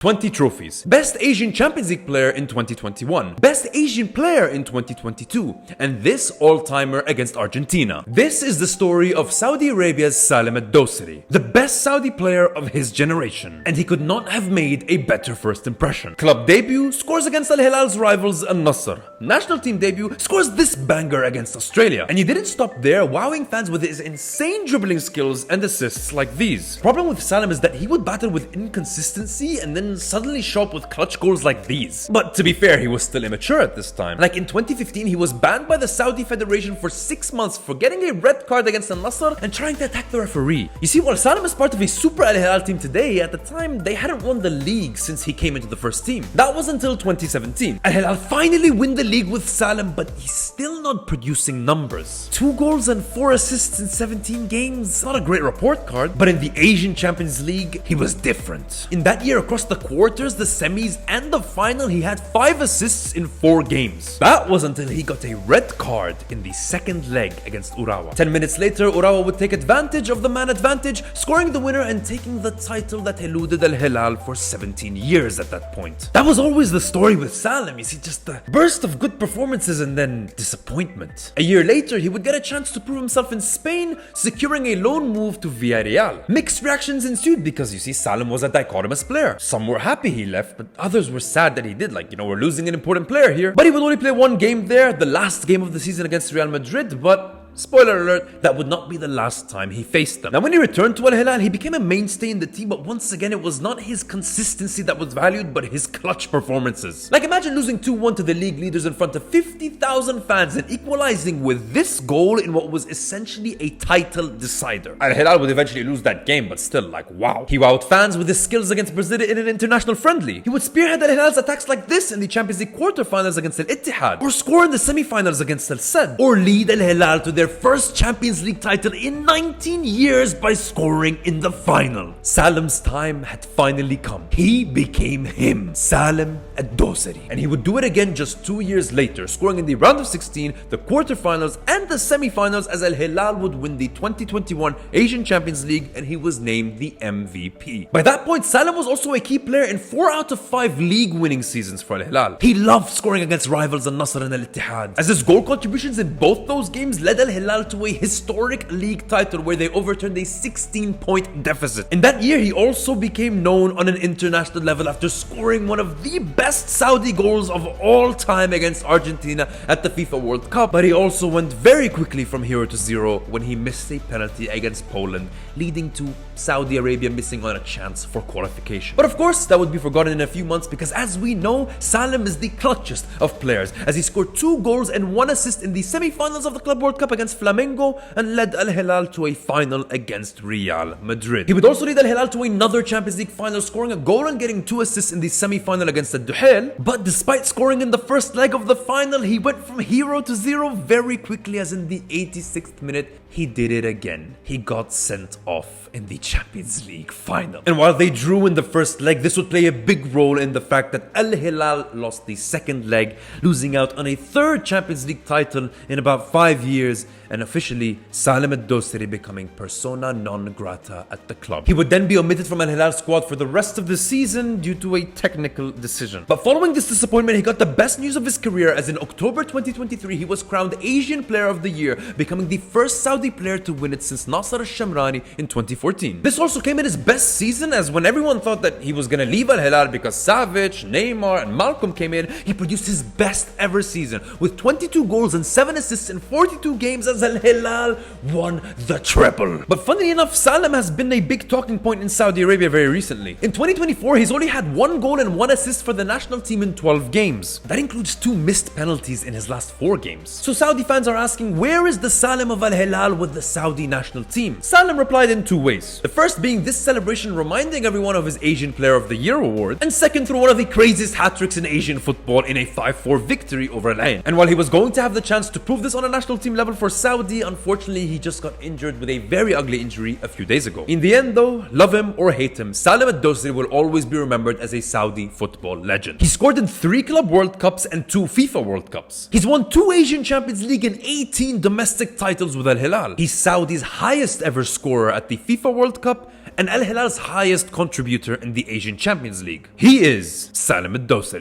20 trophies. Best Asian Champions League player in 2021. Best Asian player in 2022. And this all-timer against Argentina. This is the story of Saudi Arabia's Salem Ad-Dosari, the best Saudi player of his generation. And he could not have made a better first impression. Club debut, scores against Al Hilal's rivals Al Nassr. National team debut, scores this banger against Australia. And he didn't stop there, wowing fans with his insane dribbling skills and assists like these. Problem with Salem is that he would battle with inconsistency and then suddenly show up with clutch goals like these. But to be fair, he was still immature at this time. Like in 2015, he was banned by the Saudi Federation for 6 months for getting a red card against Al Nassr and trying to attack the referee. You see, while Salem is part of a super Al Hilal team today, at the time they hadn't won the league since he came into the first team. That was until 2017. Al Hilal finally win the league with Salem, but he's still not producing numbers. 2 goals and 4 assists in 17 games. Not a great report card, but in the Asian Champions League, he was different. In that year, across the quarters, the semis, and the final, he had 5 assists in 4 games. That was until he got a red card in the second leg against Urawa. 10 minutes later, Urawa would take advantage of the man advantage, scoring the winner and taking the title that eluded Al Hilal for 17 years at that point. That was always the story with Salem. You see, just a burst of good performances and then disappointment. A year later, he would get a chance to prove himself in Spain, securing a loan move to Villarreal. Mixed reactions ensued because, you see, Salem was a dichotomous player. Some were happy he left, but others were sad that he did. Like, we're losing an important player here. But he would only play 1 game there, the last game of the season against Real Madrid, but spoiler alert, that would not be the last time he faced them. Now, when he returned to Al Hilal, he became a mainstay in the team, but once again, it was not his consistency that was valued, but his clutch performances. Like, imagine losing 2-1 to the league leaders in front of 50,000 fans and equalizing with this goal in what was essentially a title decider. Al Hilal would eventually lose that game, but still, like, wow. He wowed fans with his skills against Brazil in an international friendly. He would spearhead Al Hilal's attacks like this in the Champions League quarterfinals against Al Ittihad, or score in the semifinals against Al Sadd, or lead Al Hilal to their first Champions League title in 19 years by scoring in the final. Salem's time had finally come. He became him, Salem Ad-Dosari. And he would do it again just 2 years later, scoring in the round of 16, the quarterfinals, and the semifinals as Al Hilal would win the 2021 Asian Champions League, and he was named the MVP. By that point, Salem was also a key player in 4 out of 5 league winning seasons for Al Hilal. He loved scoring against rivals Al Nassr and Al Ittihad, as his goal contributions in both those games led Al Hilal to a historic league title where they overturned a 16-point deficit. In that year, he also became known on an international level after scoring one of the best Saudi goals of all time against Argentina at the FIFA World Cup, but he also went very quickly from hero to zero when he missed a penalty against Poland, leading to Saudi Arabia missing on a chance for qualification. But of course, that would be forgotten in a few months because, as we know, Salem is the clutchest of players, as he scored 2 goals and 1 assist in the semi-finals of the Club World Cup against Flamengo and led Al Hilal to a final against Real Madrid. He would also lead Al Hilal to another Champions League final, scoring a goal and getting 2 assists in the semi-final against Al Duhail. But despite scoring in the first leg of the final, he went from hero to zero very quickly, as in the 86th minute, he did it again. He got sent off in the Champions League final. And while they drew in the first leg, this would play a big role in the fact that Al Hilal lost the second leg, losing out on a 3rd Champions League title in about 5 years, and officially Salem Ad-Dosari becoming persona non grata at the club. He would then be omitted from Al Hilal squad for the rest of the season due to a technical decision. But following this disappointment, he got the best news of his career, as in October 2023, he was crowned Asian Player of the Year, becoming the first Saudi player to win it since Nasser al-Shamrani in 2014. This also came in his best season, as when everyone thought that he was gonna leave Al Hilal because Savic, Neymar, and Malcolm came in, he produced his best ever season with 22 goals and 7 assists in 42 games as Al Hilal won the triple. But funnily enough, Salem has been a big talking point in Saudi Arabia very recently. In 2024, he's only had 1 goal and 1 assist for the national team in 12 games. That includes 2 missed penalties in his last 4 games. So Saudi fans are asking, where is the Salem of Al Hilal with the Saudi national team? Salem replied in 2 ways. The first being this celebration reminding everyone of his Asian Player of the Year award, and second through one of the craziest hat-tricks in Asian football in a 5-4 victory over Al Ain. And while he was going to have the chance to prove this on a national team level for Saudi, unfortunately he just got injured with a very ugly injury a few days ago. In the end though, love him or hate him, Salem Ad-Dosari will always be remembered as a Saudi football legend. He scored in 3 Club World Cups and 2 FIFA World Cups. He's won 2 Asian Champions League and 18 domestic titles with Al Hilal. He's Saudi's highest ever scorer at the FIFA World Cup and Al Hilal's highest contributor in the Asian Champions League. He is Salim Al-Dosari.